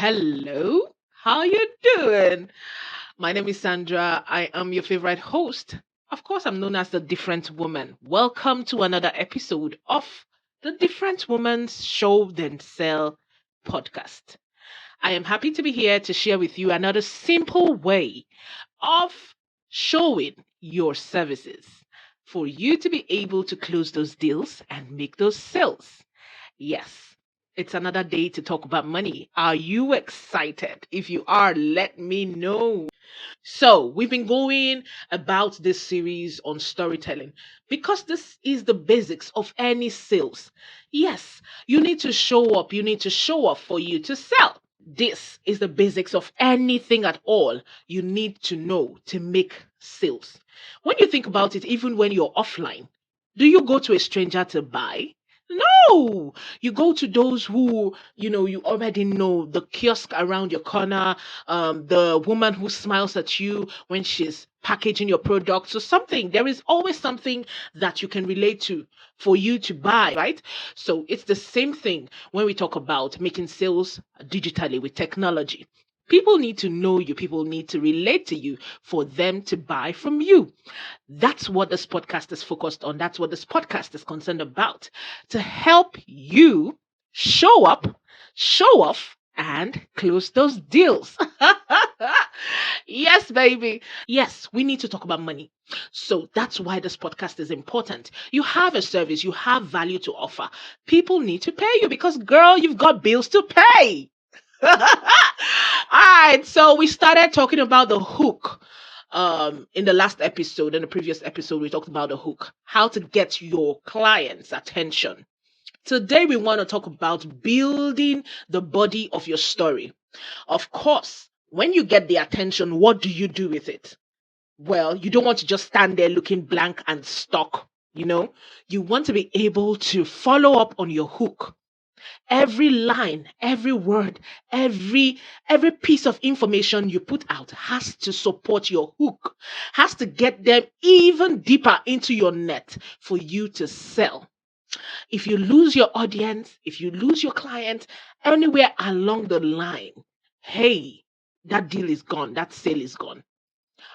Hello, how you doing? My name is Sandra. I am your favorite host. Of course, I'm known as the Different Woman. Welcome to another episode of the Different Woman's Show Then Sell podcast. I am happy to be here to share with you another simple way of showing your services for you to be able to close those deals and make those sales. Yes, it's another day to talk about money. Are you excited? If you are, let me know. So, we've been going about this series on storytelling because this is the basics of any sales. Yes, you need to show up, you need to show off for you to sell. This is the basics of anything at all you need to know to make sales. When you think about it, even when you're offline, do you go to a stranger to buy? No, you go to those who you already know, the kiosk around your corner, the woman who smiles at you when she's packaging your products or something. There is always something that you can relate to for you to buy, right? So it's the same thing when we talk about making sales digitally with technology. People need to know you, people need to relate to you for them to buy from you. That's what this podcast is focused on. That's what this podcast is concerned about, to help you show up, show off, and close those deals. Yes, baby. Yes, we need to talk about money. So that's why this podcast is important. You have a service, you have value to offer. People need to pay you because, girl, you've got bills to pay. All right, so we started talking about the hook. In the last episode, in the previous episode, we talked about the hook, how to get your clients' attention. Today, we want to talk about building the body of your story. Of course, when you get the attention, what do you do with it? Well, you don't want to just stand there looking blank and stuck. You want to be able to follow up on your hook. Every line, every word, every piece of information you put out has to support your hook, has to get them even deeper into your net for you to sell. If you lose your audience, if you lose your client anywhere along the line, hey, that deal is gone, that sale is gone.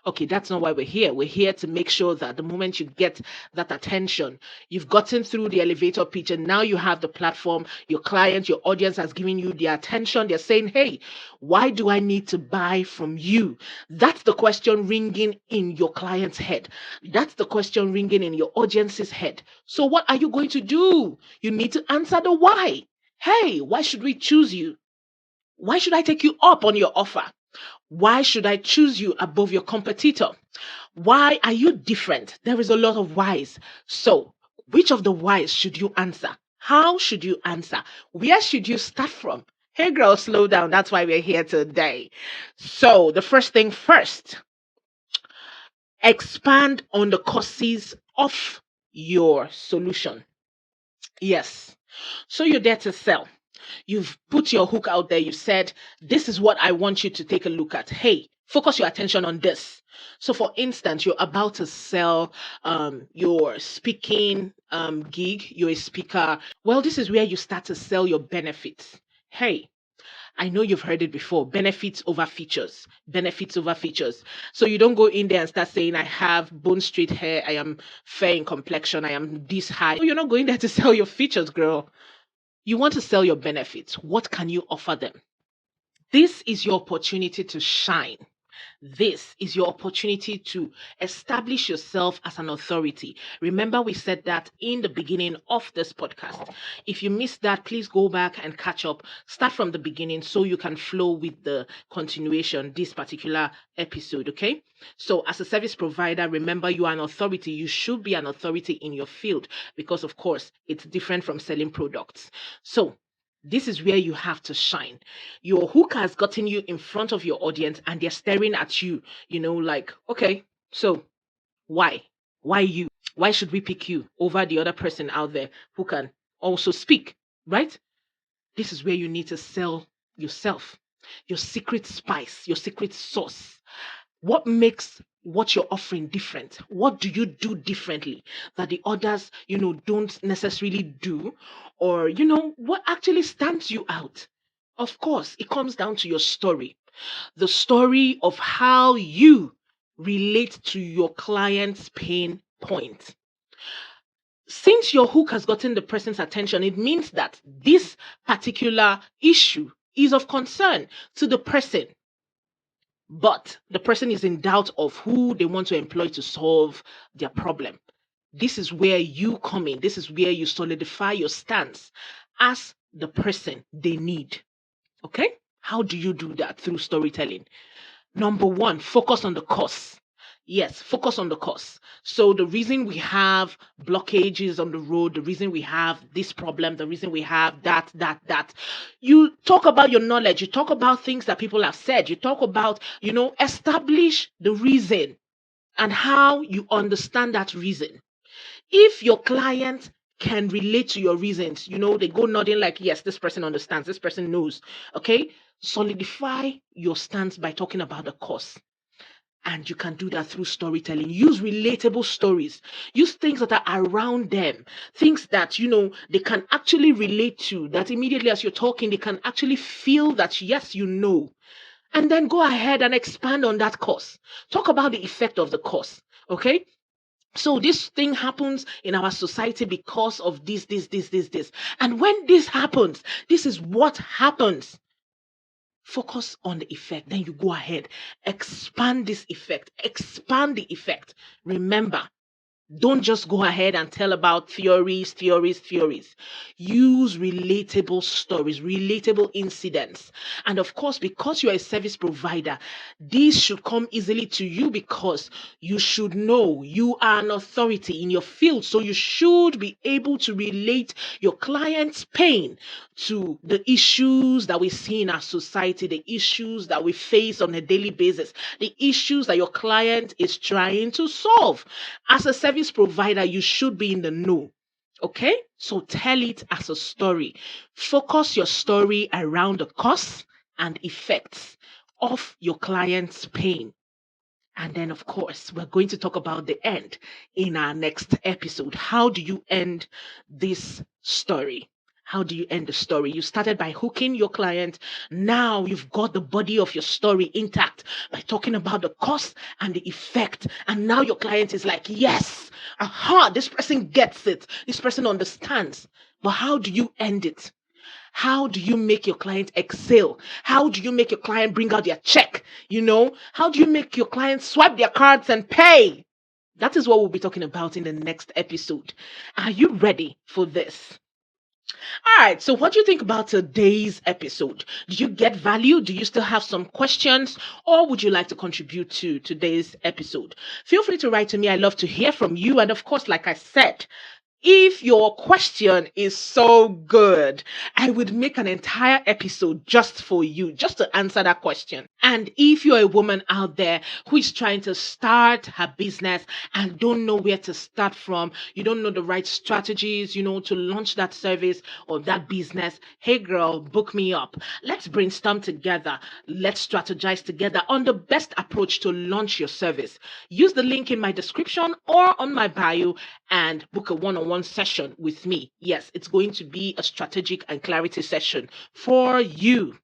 Okay, that's not why we're here. We're here to make sure that the moment you get that attention, you've gotten through the elevator pitch and now you have the platform, your client, your audience has given you the attention. They're saying, hey, why do I need to buy from you? That's the question ringing in your client's head. That's the question ringing in your audience's head. So what are you going to do? You need to answer the why. Hey, why should we choose you? Why should I take you up on your offer? Why should I choose you above your competitor? Why are you different? There is a lot of whys. So, which of the whys should you answer? How should you answer? Where should you start from? Hey, girl, slow down. That's why we're here today. So, the first thing first, expand on the causes of your solution. Yes. So, you're there to sell. You've put your hook out there. You said, this is what I want you to take a look at. Hey, focus your attention on this. So, for instance, you're about to sell your speaking gig. You're a speaker. Well, this is where you start to sell your benefits. Hey, I know you've heard it before. Benefits over features. Benefits over features. So you don't go in there and start saying, I have bone straight hair. I am fair in complexion. I am this high. You're not going there to sell your features, girl. You want to sell your benefits. What can you offer them? This is your opportunity to shine. This is your opportunity to establish yourself as an authority. Remember, we said that in the beginning of this podcast. If you missed that, please go back and catch up. Start from the beginning so you can flow with the continuation, this particular episode, okay? So as a service provider, remember you are an authority. You should be an authority in your field because, of course, it's different from selling products. So this is where you have to shine. Your hook has gotten you in front of your audience and they're staring at you, like, okay, so why? Why you? Why should we pick you over the other person out there who can also speak, right? This is where you need to sell yourself, your secret spice, your secret sauce. What makes what you're offering different? What do you do differently that the others, don't necessarily do? Or, what actually stands you out? Of course, it comes down to your story, the story of how you relate to your client's pain point. Since your hook has gotten the person's attention, it means that this particular issue is of concern to the person, but the person is in doubt of who they want to employ to solve their problem. This is where you come in. This is where you solidify your stance as the person they need. Okay? How do you do that? Through storytelling. Number one, focus on the cause. Yes, focus on the cause. So the reason we have blockages on the road, the reason we have this problem, the reason we have that, you talk about your knowledge, you talk about things that people have said, you talk about, establish the reason and how you understand that reason. If your client can relate to your reasons, they go nodding like, yes, this person understands, this person knows. Okay, solidify your stance by talking about the cause. And you can do that through storytelling. Use relatable stories. Use things that are around them. Things that, they can actually relate to. That immediately as you're talking, they can actually feel that, yes, you know. And then go ahead and expand on that cause. Talk about the effect of the cause. Okay? So this thing happens in our society because of this. And when this happens, this is what happens. Focus on the effect. Then you go ahead, expand this effect, expand the effect. Remember, don't just go ahead and tell about theories. Use relatable stories, relatable incidents. And of course, because you're a service provider, these should come easily to you because you should know you are an authority in your field. So you should be able to relate your client's pain to the issues that we see in our society, the issues that we face on a daily basis, the issues that your client is trying to solve. As a service provider, you should be in the know. Okay? So tell it as a story. Focus your story around the cause and effects of your client's pain. And then, of course, we're going to talk about the end in our next episode. How do you end this story? How do you end the story? You started by hooking your client. Now you've got the body of your story intact by talking about the cause and the effect. And now your client is like, yes, this person gets it. This person understands. But how do you end it? How do you make your client excel? How do you make your client bring out their check? How do you make your client swipe their cards and pay? That is what we'll be talking about in the next episode. Are you ready for this? All right, so what do you think about today's episode? Do you get value? Do you still have some questions? Or would you like to contribute to today's episode? Feel free to write to me. I love to hear from you. And of course, like I said, if your question is so good, I would make an entire episode just for you, just to answer that question. And if you're a woman out there who is trying to start her business and don't know where to start from, you don't know the right strategies, to launch that service or that business, hey girl, book me up. Let's brainstorm together. Let's strategize together on the best approach to launch your service. Use the link in my description or on my bio and book a one-on-one session with me. Yes, it's going to be a strategic and clarity session for you.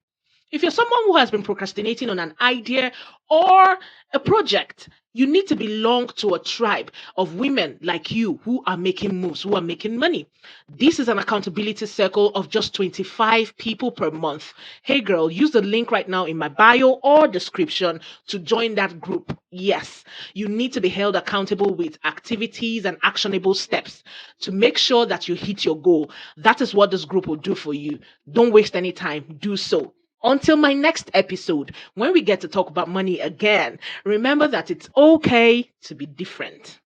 If you're someone who has been procrastinating on an idea or a project, you need to belong to a tribe of women like you who are making moves, who are making money. This is an accountability circle of just 25 people per month. Hey girl, use the link right now in my bio or description to join that group. Yes, you need to be held accountable with activities and actionable steps to make sure that you hit your goal. That is what this group will do for you. Don't waste any time. Do so. Until my next episode, when we get to talk about money again, remember that it's okay to be different.